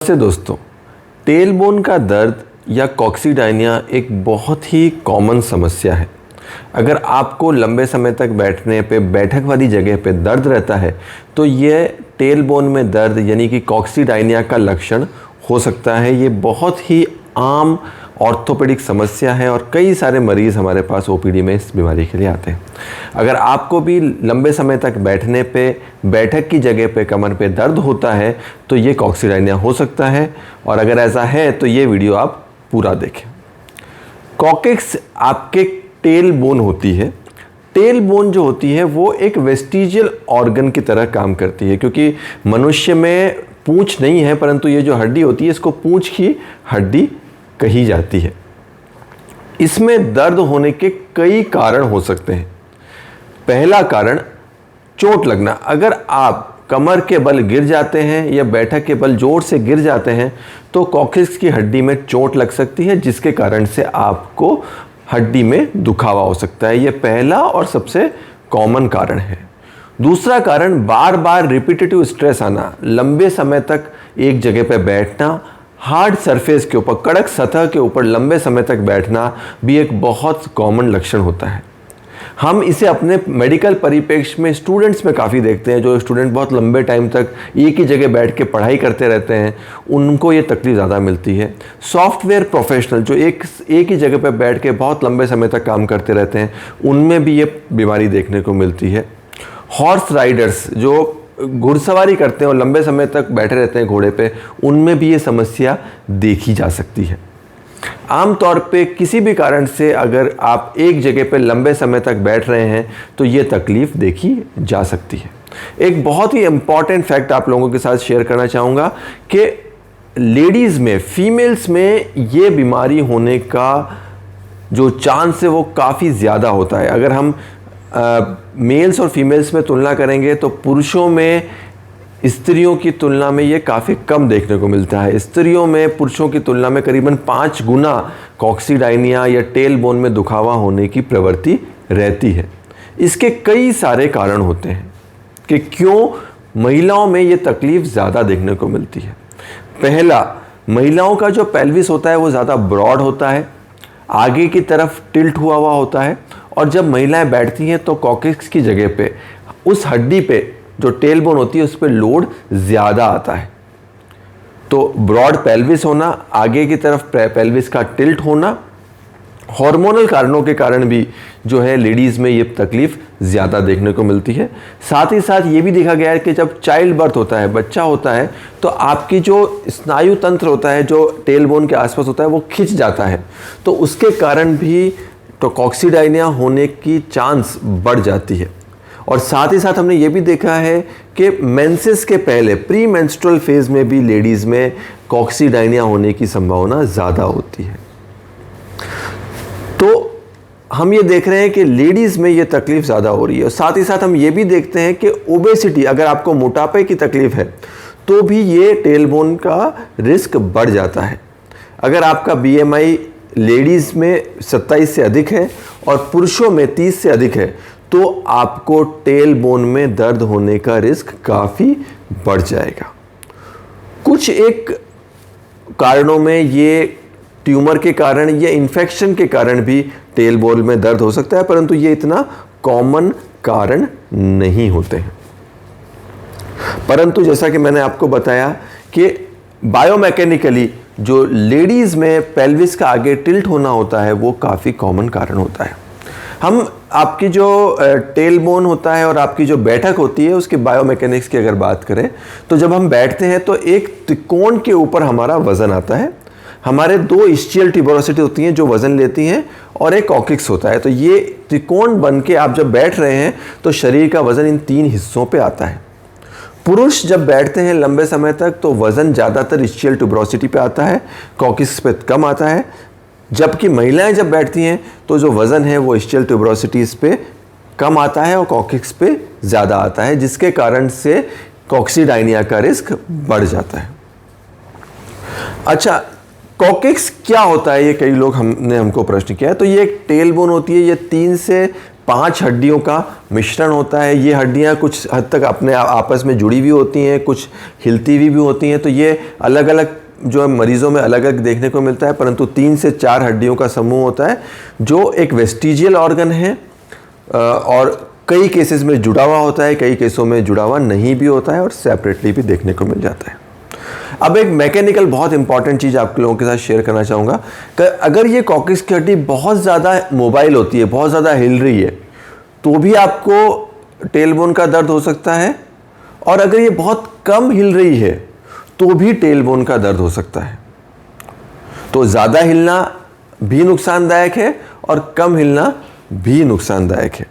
से दोस्तों, tail bone का दर्द या कॉक्सीडायनिया एक बहुत ही कॉमन समस्या है। अगर आपको लंबे समय तक बैठने पे बैठक वाली जगह पे दर्द रहता है तो ये टेल बोन में दर्द यानी कि कॉक्सीडायनिया का लक्षण हो सकता है। ये बहुत ही आम ऑर्थोपेडिक समस्या है और कई सारे मरीज़ हमारे पास ओपीडी में इस बीमारी के लिए आते हैं। अगर आपको भी लंबे समय तक बैठने पे बैठक की जगह पे कमर पे दर्द होता है तो ये कॉक्सीडायनिया हो सकता है, और अगर ऐसा है तो ये वीडियो आप पूरा देखें। कॉक्सिक्स आपके टेल बोन होती है। टेल बोन जो होती है वो एक वेस्टिजियल ऑर्गन की तरह काम करती है, क्योंकि मनुष्य में पूंछ नहीं है परंतु ये जो हड्डी होती है इसको पूंछ की हड्डी कही जाती है। इसमें दर्द होने के कई कारण हो सकते हैं। पहला कारण चोट लगना। अगर आप कमर के बल गिर जाते हैं या बैठक के बल जोर से गिर जाते हैं तो कॉक्सिक्स की हड्डी में चोट लग सकती है, जिसके कारण से आपको हड्डी में दुखावा हो सकता है। यह पहला और सबसे कॉमन कारण है। दूसरा कारण बार बार रिपीटेटिव स्ट्रेस आना, लंबे समय तक एक जगह पर बैठना, हार्ड सरफेस के ऊपर, कड़क सतह के ऊपर लंबे समय तक बैठना भी एक बहुत कॉमन लक्षण होता है। हम इसे अपने मेडिकल परिप्रेक्ष्य में स्टूडेंट्स में काफ़ी देखते हैं। जो स्टूडेंट बहुत लंबे टाइम तक एक ही जगह बैठ के पढ़ाई करते रहते हैं उनको ये तकलीफ ज़्यादा मिलती है। सॉफ्टवेयर प्रोफेशनल जो एक ही जगह पर बैठ के बहुत लंबे समय तक काम करते रहते हैं उनमें भी ये बीमारी देखने को मिलती है। हॉर्स राइडर्स जो घुड़सवारी करते हैं और लंबे समय तक बैठे रहते हैं घोड़े पे, उनमें भी ये समस्या देखी जा सकती है। आमतौर पे किसी भी कारण से अगर आप एक जगह पे लंबे समय तक बैठ रहे हैं तो ये तकलीफ देखी जा सकती है। एक बहुत ही इम्पॉर्टेंट फैक्ट आप लोगों के साथ शेयर करना चाहूँगा कि लेडीज़ में, फीमेल्स में ये बीमारी होने का जो चांस है वो काफ़ी ज़्यादा होता है। अगर हम मेल्स और फीमेल्स में तुलना करेंगे तो पुरुषों में स्त्रियों की तुलना में ये काफ़ी कम देखने को मिलता है। स्त्रियों में पुरुषों की तुलना में करीबन 5 गुना कॉक्सीडायनिया या टेल बोन में दुखावा होने की प्रवृत्ति रहती है। इसके कई सारे कारण होते हैं कि क्यों महिलाओं में ये तकलीफ़ ज़्यादा देखने को मिलती है। पहला, महिलाओं का जो पेल्विस होता है वो ज़्यादा ब्रॉड होता है, आगे की तरफ टिल्ट हुआ हुआ होता है, और जब महिलाएं बैठती हैं तो कॉक्सिक्स की जगह पे उस हड्डी पे जो टेल बोन होती है उस पर लोड ज़्यादा आता है। तो ब्रॉड पेल्विस होना, आगे की तरफ पेल्विस का टिल्ट होना, हार्मोनल कारणों के कारण भी जो है लेडीज़ में ये तकलीफ़ ज़्यादा देखने को मिलती है। साथ ही साथ ये भी देखा गया है कि जब चाइल्ड बर्थ होता है, बच्चा होता है, तो आपकी जो स्नायु तंत्र होता है जो टेल बोन के आसपास होता है वो खिंच जाता है, तो उसके कारण भी तो कॉक्सीडायनिया होने की चांस बढ़ जाती है। और साथ ही साथ हमने ये भी देखा है कि मेंसेस के पहले, प्री मेंस्ट्रुअल फेज़ में भी लेडीज़ में कॉक्सीडायनिया होने की संभावना ज़्यादा होती है। तो हम ये देख रहे हैं कि लेडीज़ में ये तकलीफ़ ज़्यादा हो रही है। और साथ ही साथ हम ये भी देखते हैं कि ओबेसिटी, अगर आपको मोटापे की तकलीफ़ है तो भी ये टेल बोन का रिस्क बढ़ जाता है। अगर आपका BMI लेडीज़ में 27 से अधिक है और पुरुषों में 30 से अधिक है तो आपको टेल बोन में दर्द होने का रिस्क काफ़ी बढ़ जाएगा। कुछ एक कारणों में ये ट्यूमर के कारण या इन्फेक्शन के कारण भी टेल बोन में दर्द हो सकता है, परंतु ये इतना कॉमन कारण नहीं होते हैं। परंतु जैसा कि मैंने आपको बताया कि बायोमैकेनिकली जो लेडीज़ में पेल्विस का आगे टिल्ट होना होता है वो काफ़ी कॉमन कारण होता है। हम आपकी जो टेल बोन होता है और आपकी जो बैठक होती है उसके बायोमैकेनिक्स की अगर बात करें तो जब हम बैठते हैं तो एक त्रिकोण के ऊपर हमारा वज़न आता है। हमारे 2 इस्चियल ट्यूबरोसिटी होती हैं जो वज़न लेती हैं और एक कॉक्सिक्स होता है। तो ये त्रिकोण बन के आप जब बैठ रहे हैं तो शरीर का वज़न इन 3 हिस्सों पे आता है। पुरुष जब बैठते हैं लंबे समय तक तो वज़न ज़्यादातर इस्चियल ट्यूबरोसिटी पे आता है, कॉक्सिक्स पे कम आता है। जबकि महिलाएं जब बैठती हैं तो जो वज़न है वो इस्चियल ट्यूबरोसिटीज़ पे कम आता है और कॉक्सिक्स पे ज़्यादा आता है, जिसके कारण से कॉक्सीडायनिया का रिस्क बढ़ जाता है। अच्छा, कॉक्सिक्स क्या होता है, ये कई लोग हमको प्रश्न किया है। तो ये एक टेल बोन होती है। ये 3 से 5 हड्डियों का मिश्रण होता है। ये हड्डियाँ कुछ हद तक अपने आपस में जुड़ी हुई होती हैं, कुछ हिलती हुई भी होती हैं। तो ये अलग अलग जो मरीज़ों में अलग अलग देखने को मिलता है, परंतु 3 से 4 हड्डियों का समूह होता है जो एक वेस्टिजियल ऑर्गन है और कई केसेस में जुड़ा हुआ होता है, कई केसों में जुड़ा हुआ नहीं भी होता है और सेपरेटली भी देखने को मिल जाता है। अब एक मैकेनिकल बहुत इंपॉर्टेंट चीज़ आप लोगों के साथ शेयर करना चाहूँगा कि अगर ये कॉक्सिक्स की हड्डी बहुत ज़्यादा मोबाइल होती है, बहुत ज़्यादा हिल रही है, तो भी आपको टेलबोन का दर्द हो सकता है, और अगर ये बहुत कम हिल रही है तो भी टेलबोन का दर्द हो सकता है। तो ज़्यादा हिलना भी नुकसानदायक है और कम हिलना भी नुकसानदायक है।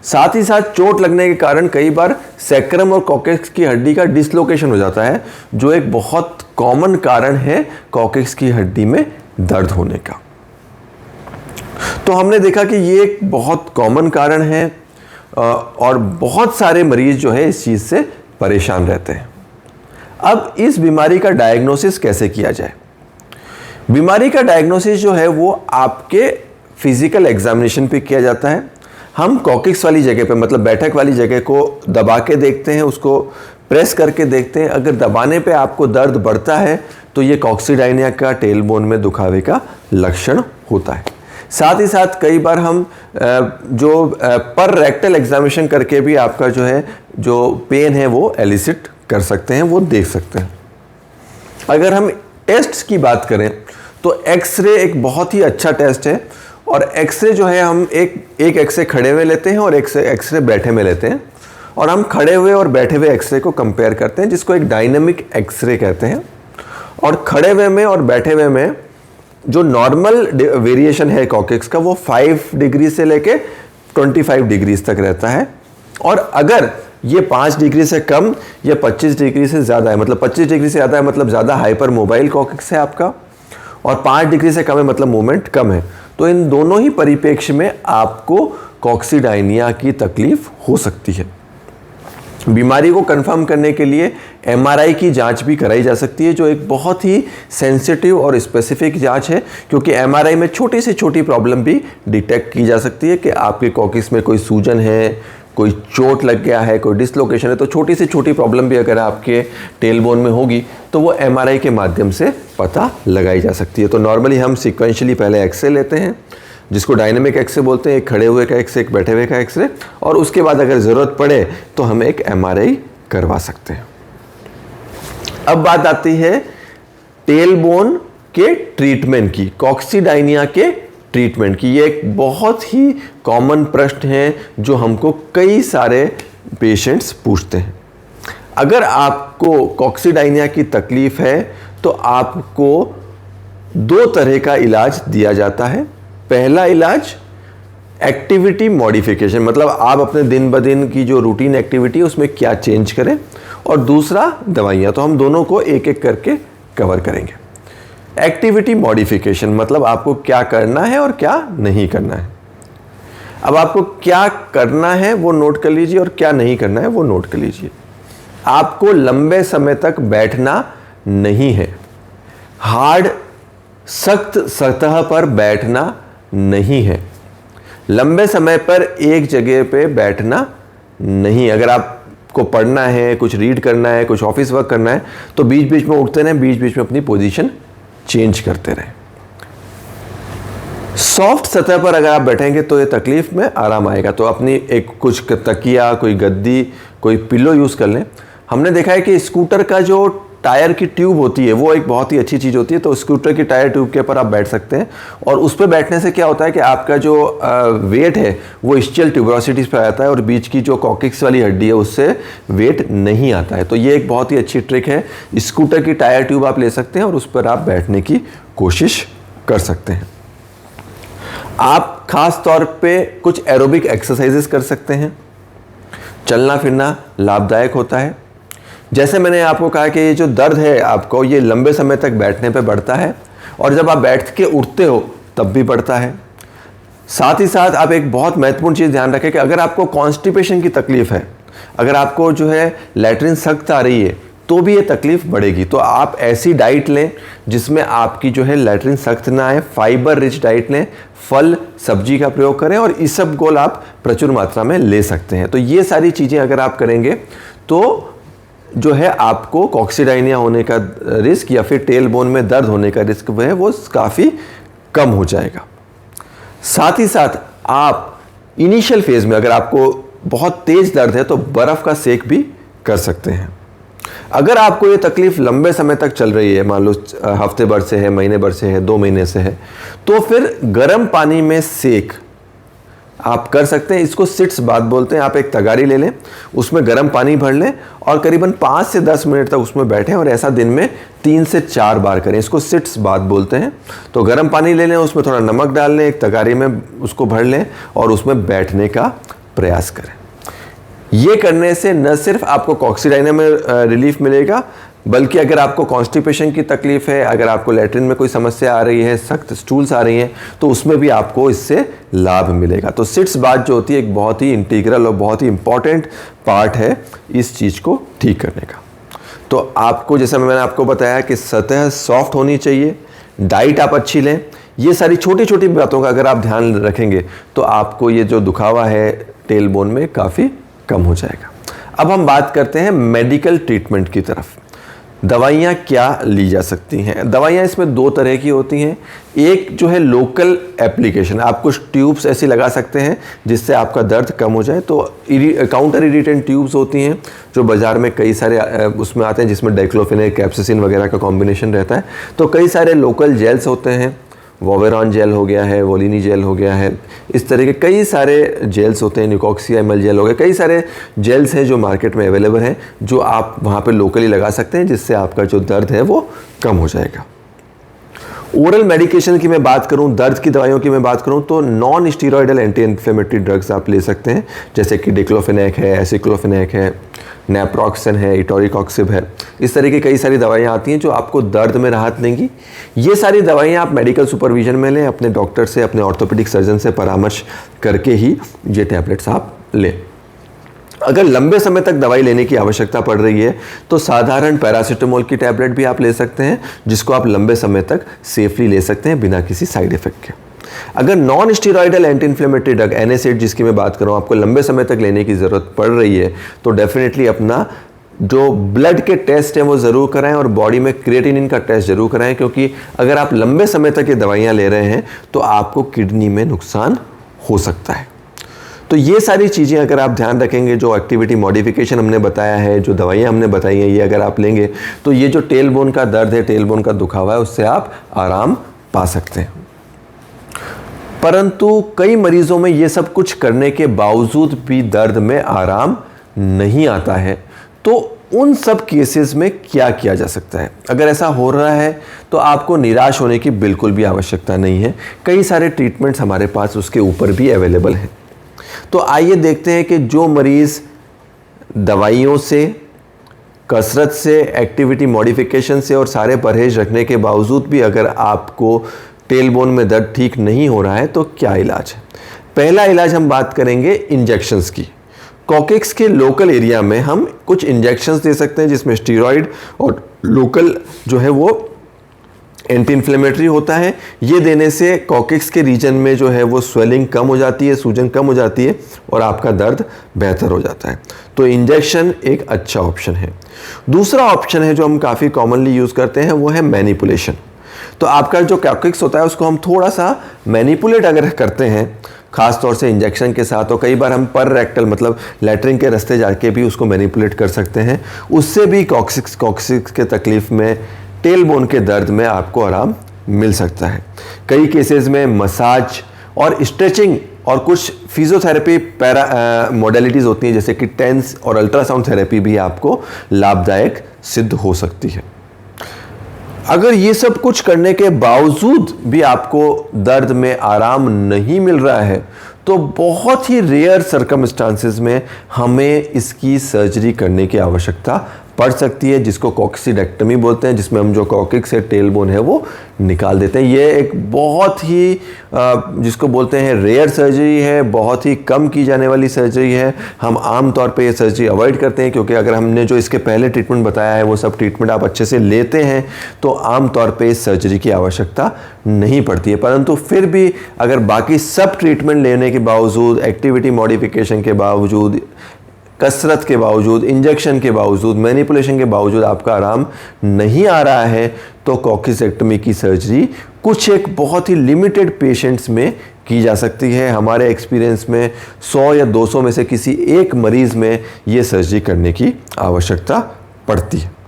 साथ ही साथ चोट लगने के कारण कई बार सैक्रम और कॉक्सिक्स की हड्डी का डिसलोकेशन हो जाता है, जो एक बहुत कॉमन कारण है कॉक्सिक्स की हड्डी में दर्द होने का। तो हमने देखा कि ये एक बहुत कॉमन कारण है और बहुत सारे मरीज जो है इस चीज़ से परेशान रहते हैं। अब इस बीमारी का डायग्नोसिस कैसे किया जाए? बीमारी का डायग्नोसिस जो है वो आपके फिजिकल एग्जामिनेशन पे किया जाता है। हम कॉक्सिक्स वाली जगह पे, मतलब बैठक वाली जगह को दबा के देखते हैं, उसको प्रेस करके देखते हैं। अगर दबाने पे आपको दर्द बढ़ता है तो ये कॉक्सीडाइनिया का टेलबोन में दुखावे का लक्षण होता है। साथ ही साथ कई बार हम जो पर रेक्टल एग्जामिनेशन करके भी आपका जो है जो पेन है वो एलिसिट कर सकते हैं, वो देख सकते हैं। अगर हम टेस्ट्स की बात करें तो एक्सरे एक बहुत ही अच्छा टेस्ट है, और एक्सरे जो है हम एक एक्सरे खड़े हुए लेते हैं और एक्सरे बैठे में लेते हैं, और हम खड़े हुए और बैठे हुए एक्सरे को कंपेयर करते हैं, जिसको एक डायनेमिक एक्सरे कहते हैं। और खड़े हुए में और बैठे हुए में जो नॉर्मल वेरिएशन है कॉक्सिक्स का वो 5 डिग्री से लेके 25 डिग्री तक रहता है, और अगर ये 5 डिग्री से कम या 25 डिग्री से ज़्यादा है, मतलब 25 डिग्री से ज़्यादा है मतलब ज़्यादा हाइपर मोबाइल कॉक्सिक्स है आपका, और 5 डिग्री से कम है मतलब मूवमेंट कम है, तो इन दोनों ही परिप्रेक्ष्य में आपको कॉक्सीडाइनिया की तकलीफ हो सकती है। बीमारी को कंफर्म करने के लिए एमआरआई की जांच भी कराई जा सकती है, जो एक बहुत ही सेंसिटिव और स्पेसिफिक जांच है, क्योंकि एमआरआई में छोटी से छोटी प्रॉब्लम भी डिटेक्ट की जा सकती है कि आपके कॉक्सिक्स में कोई सूजन है, कोई चोट लग गया है, कोई डिसलोकेशन है। तो छोटी से छोटी प्रॉब्लम भी अगर आपके टेलबोन में होगी तो वो एमआरआई के माध्यम से पता लगाई जा सकती है। तो नॉर्मली हम सिक्वेंशली पहले एक्सरे लेते हैं, जिसको डायनेमिक एक्सरे बोलते हैं, एक खड़े हुए का एक्सरे, एक बैठे हुए का एक्सरे, और उसके बाद अगर ज़रूरत पड़े तो हम एक एमआरआई करवा सकते हैं। अब बात आती है टेलबोन के ट्रीटमेंट की, कॉक्सीडाइनिया के ट्रीटमेंट की। ये एक बहुत ही कॉमन प्रश्न है जो हमको कई सारे पेशेंट्स पूछते हैं। अगर आपको कॉक्सीडाइनिया की तकलीफ है तो आपको 2 तरह का इलाज दिया जाता है। पहला इलाज एक्टिविटी मॉडिफिकेशन, मतलब आप अपने दिन ब दिन की जो रूटीन एक्टिविटी है उसमें क्या चेंज करें, और दूसरा दवाइयाँ। तो हम दोनों को एक एक करके कवर करेंगे। एक्टिविटी मॉडिफिकेशन मतलब आपको क्या करना है और क्या नहीं करना है। अब आपको क्या करना है वो नोट कर लीजिए और क्या नहीं करना है वो नोट कर लीजिए। आपको लंबे समय तक बैठना नहीं है, हार्ड सख्त सतह पर बैठना नहीं है, लंबे समय पर एक जगह पे बैठना नहीं। अगर आपको पढ़ना है, कुछ रीड करना है, कुछ ऑफिस वर्क करना है तो बीच बीच में उठते रहें, बीच बीच में अपनी पोजीशन चेंज करते रहें। सॉफ्ट सतह पर अगर आप बैठेंगे तो ये तकलीफ में आराम आएगा। तो अपनी एक कुछ तकिया, कोई गद्दी, कोई पिलो यूज़ कर लें। हमने देखा है कि स्कूटर का जो टायर की ट्यूब होती है वो एक बहुत ही अच्छी चीज़ होती है। तो स्कूटर की टायर ट्यूब के ऊपर आप बैठ सकते हैं, और उस पर बैठने से क्या होता है कि आपका जो वेट है वो इस्चियल ट्यूबरोसिटीज़ पर आता है, और बीच की जो कॉक्सिक्स वाली हड्डी है उससे वेट नहीं आता है। तो ये एक बहुत ही अच्छी ट्रिक है। स्कूटर की टायर ट्यूब आप ले सकते हैं और उस पर आप बैठने की कोशिश कर सकते हैं। आप खास तौर पे कुछ एरोबिक एक्सरसाइजेस कर सकते हैं। चलना फिरना लाभदायक होता है। जैसे मैंने आपको कहा कि ये जो दर्द है आपको, ये लंबे समय तक बैठने पे बढ़ता है, और जब आप बैठ के उठते हो तब भी बढ़ता है। साथ ही साथ आप एक बहुत महत्वपूर्ण चीज़ ध्यान रखें कि अगर आपको कॉन्स्टिपेशन की तकलीफ है, अगर आपको जो है लैट्रिन सख्त आ रही है, तो भी ये तकलीफ बढ़ेगी। तो आप ऐसी डाइट लें जिसमें आपकी जो है लैट्रिन सख्त ना आए, फाइबर रिच डाइट लें, फल सब्जी का प्रयोग करें और इसबगोल आप प्रचुर मात्रा में ले सकते हैं। तो ये सारी चीज़ें अगर आप करेंगे तो जो है आपको कॉक्सीडाइनिया होने का रिस्क या फिर टेल बोन में दर्द होने का रिस्क वो काफ़ी कम हो जाएगा। साथ ही साथ आप इनिशियल फेज में अगर आपको बहुत तेज दर्द है तो बर्फ़ का सेक भी कर सकते हैं। अगर आपको ये तकलीफ लंबे समय तक चल रही है, मान लो हफ्ते भर से है, महीने भर से है, 2 महीने से है, तो फिर गर्म पानी में सेक आप कर सकते हैं। इसको सिट्स बात बोलते हैं। आप एक तगारी ले लें, उसमें गर्म पानी भर लें और करीबन 5 से 10 मिनट तक उसमें बैठें और ऐसा दिन में 3 से 4 बार करें। इसको सिट्स बात बोलते हैं। तो गर्म पानी ले लें, उसमें थोड़ा नमक डाल लें, एक तगारी में उसको भर लें और उसमें बैठने का प्रयास करें। ये करने से न सिर्फ आपको कॉक्सीडाइनिया में रिलीफ मिलेगा, बल्कि अगर आपको कॉन्स्टिपेशन की तकलीफ है, अगर आपको लैट्रिन में कोई समस्या आ रही है, सख्त स्टूल्स आ रही हैं, तो उसमें भी आपको इससे लाभ मिलेगा। तो सिट्स बात जो होती है एक बहुत ही इंटीग्रल और बहुत ही इंपॉर्टेंट पार्ट है इस चीज़ को ठीक करने का। तो आपको, जैसा मैंने आपको बताया कि सतह सॉफ्ट होनी चाहिए, डाइट आप अच्छी लें, ये सारी छोटी छोटी बातों का अगर आप ध्यान रखेंगे तो आपको ये जो दुखावा है टेल बोन में काफ़ी कम हो जाएगा। अब हम बात करते हैं मेडिकल ट्रीटमेंट की तरफ। दवाइयाँ क्या ली जा सकती हैं? दवाइयाँ इसमें 2 तरह की होती हैं। एक जो है लोकल एप्लीकेशन, आप कुछ ट्यूब्स ऐसी लगा सकते हैं जिससे आपका दर्द कम हो जाए। तो काउंटर इरिटेंट ट्यूब्स होती हैं जो बाज़ार में कई सारे उसमें आते हैं, जिसमें डाइक्लोफेनेक, कैप्साइसिन वगैरह का कॉम्बिनेशन रहता है। तो कई सारे लोकल जेल्स होते हैं, वोवेरॉन जेल हो गया है, वोलिनी जेल हो गया है, इस तरह के कई सारे जेल्स होते हैं, निकोक्सियामाइड जेल हो गया, कई सारे जेल्स हैं जो मार्केट में अवेलेबल हैं, जो आप वहाँ पे लोकली लगा सकते हैं, जिससे आपका जो दर्द है वो कम हो जाएगा। ओरल मेडिकेशन की मैं बात करूं, दर्द की दवाइयों की मैं बात करूं, तो non steroidal anti inflammatory drugs आप ले सकते हैं, जैसे कि डिक्लोफेनेक है, एसिक्लोफेनेक है, नेप्रोक्सन है, इटोरिकॉक्सिब है। इस तरह की कई सारी दवाइयाँ आती हैं जो आपको दर्द में राहत देंगी। ये सारी दवाइयाँ आप मेडिकल सुपरविजन में लें, अपने डॉक्टर से, अपने ऑर्थोपेडिक सर्जन से परामर्श करके ही ये टैबलेट्स आप लें। अगर लंबे समय तक दवाई लेने की आवश्यकता पड़ रही है तो साधारण पैरासीटामोल की टैबलेट भी आप ले सकते हैं, जिसको आप लंबे समय तक सेफली ले सकते हैं बिना किसी साइड इफेक्ट के। अगर non steroidal anti inflammatory drug NSAID जिसकी मैं बात कर रहा हूँ आपको लंबे समय तक लेने की ज़रूरत पड़ रही है, तो डेफिनेटली अपना जो ब्लड के टेस्ट हैं वो ज़रूर कराएं और बॉडी में क्रिएटिनिन का टेस्ट ज़रूर कराएं, क्योंकि अगर आप लंबे समय तक ये दवाइयाँ ले रहे हैं तो आपको किडनी में नुकसान हो सकता है। तो ये सारी चीज़ें अगर आप ध्यान रखेंगे, जो एक्टिविटी मॉडिफिकेशन हमने बताया है, जो दवाइयाँ हमने बताई हैं, ये अगर आप लेंगे तो ये जो टेल बोन का दर्द है, टेल बोन का दुखावा है, उससे आप आराम पा सकते हैं। परंतु कई मरीजों में ये सब कुछ करने के बावजूद भी दर्द में आराम नहीं आता है। तो उन सब केसेस में क्या किया जा सकता है? अगर ऐसा हो रहा है तो आपको निराश होने की बिल्कुल भी आवश्यकता नहीं है। कई सारे ट्रीटमेंट्स हमारे पास उसके ऊपर भी अवेलेबल हैं। तो आइए देखते हैं कि जो मरीज़ दवाइयों से, कसरत से, एक्टिविटी मॉडिफिकेशन से और सारे परहेज रखने के बावजूद भी अगर आपको टेल बोन में दर्द ठीक नहीं हो रहा है तो क्या इलाज है। पहला इलाज हम बात करेंगे इंजेक्शंस की। कॉकेक्स के लोकल एरिया में हम कुछ इंजेक्शंस दे सकते हैं, जिसमें स्टीरॉयड और लोकल जो है वो एंटी इन्फ्लेमेटरी होता है। ये देने से कॉकेक्स के रीजन में जो है वो स्वेलिंग कम हो जाती है, सूजन कम हो जाती है और आपका दर्द बेहतर हो जाता है। तो इंजेक्शन एक अच्छा ऑप्शन है। दूसरा ऑप्शन है जो हम काफ़ी कॉमनली यूज़ करते हैं, वो है मैनिपुलेशन। तो आपका जो कॉकेक्स होता है उसको हम थोड़ा सा मैनिपुलेट अगर करते हैं, खास तौर से इंजेक्शन के साथ, तो कई बार हम पर रेक्टल मतलब लैट्रिन के रास्ते जाके भी उसको मैनिपुलेट कर सकते हैं। उससे भी कॉक्सिक्स के तकलीफ़ में, टेल बोन के दर्द में आपको आराम मिल सकता है। कई केसेस में मसाज और स्ट्रेचिंग और कुछ फिजियोथेरेपी मोडेलिटीज़ होती हैं, जैसे कि टेंस और अल्ट्रासाउंड थेरेपी भी आपको लाभदायक सिद्ध हो सकती है। अगर ये सब कुछ करने के बावजूद भी आपको दर्द में आराम नहीं मिल रहा है तो बहुत ही रेयर सर्कमस्टांसेस में हमें इसकी सर्जरी करने की आवश्यकता पड़ सकती है, जिसको कॉक्सीडेक्टमी बोलते हैं, जिसमें हम जो कॉक्सिक्स है टेल बोन है वो निकाल देते हैं। ये एक बहुत ही जिसको बोलते हैं रेयर सर्जरी है, बहुत ही कम की जाने वाली सर्जरी है। हम आम तौर पे ये सर्जरी अवॉइड करते हैं, क्योंकि अगर हमने जो इसके पहले ट्रीटमेंट बताया है वो सब ट्रीटमेंट आप अच्छे से लेते हैं तो आम तौर पे इस सर्जरी की आवश्यकता नहीं पड़ती है। परंतु फिर भी अगर बाकी सब ट्रीटमेंट लेने के बावजूद, एक्टिविटी मॉडिफिकेशन के बावजूद, कसरत के बावजूद, इंजेक्शन के बावजूद, मैनिपुलेशन के बावजूद आपका आराम नहीं आ रहा है तो कॉक्सीडेक्टमी की सर्जरी कुछ एक बहुत ही लिमिटेड पेशेंट्स में की जा सकती है। हमारे एक्सपीरियंस में 100 या 200 में से किसी एक मरीज़ में ये सर्जरी करने की आवश्यकता पड़ती है।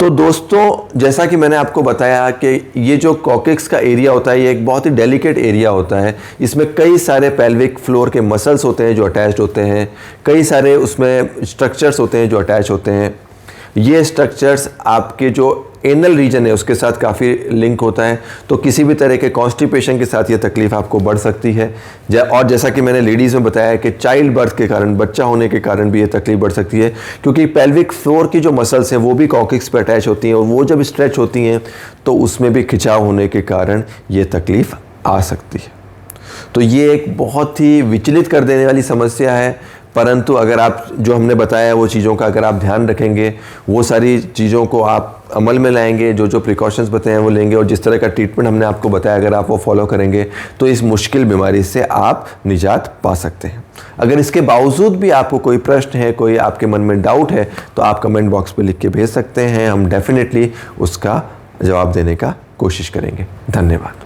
तो दोस्तों, जैसा कि मैंने आपको बताया कि ये जो कॉक्सिक्स का एरिया होता है ये एक बहुत ही डेलिकेट एरिया होता है। इसमें कई सारे पेल्विक फ्लोर के मसल्स होते हैं जो अटैच्ड होते हैं, कई सारे उसमें स्ट्रक्चर्स होते हैं जो अटैच होते हैं। ये स्ट्रक्चर्स आपके जो एनल रीजन है उसके साथ काफ़ी लिंक होता है, तो किसी भी तरह के कॉन्स्टिपेशन के साथ ये तकलीफ़ आपको बढ़ सकती है। और जैसा कि मैंने लेडीज़ में बताया कि चाइल्ड बर्थ के कारण, बच्चा होने के कारण भी ये तकलीफ बढ़ सकती है, क्योंकि पेल्विक फ्लोर की जो मसल्स हैं वो भी कॉक्सिक्स पे अटैच होती हैं और वो जब स्ट्रेच होती हैं तो उसमें भी खिंचाव होने के कारण ये तकलीफ़ आ सकती है। तो ये एक बहुत ही विचलित कर देने वाली समस्या है, परंतु अगर आप जो हमने बताया वो चीज़ों का अगर आप ध्यान रखेंगे, वो सारी चीज़ों को आप अमल में लाएंगे, जो जो प्रिकॉशंस बताए हैं वो लेंगे और जिस तरह का ट्रीटमेंट हमने आपको बताया अगर आप वो फॉलो करेंगे तो इस मुश्किल बीमारी से आप निजात पा सकते हैं। अगर इसके बावजूद भी आपको कोई प्रश्न है, कोई आपके मन में डाउट है तो आप कमेंट बॉक्स पे लिख के भेज सकते हैं। हम डेफिनेटली उसका जवाब देने का कोशिश करेंगे। धन्यवाद।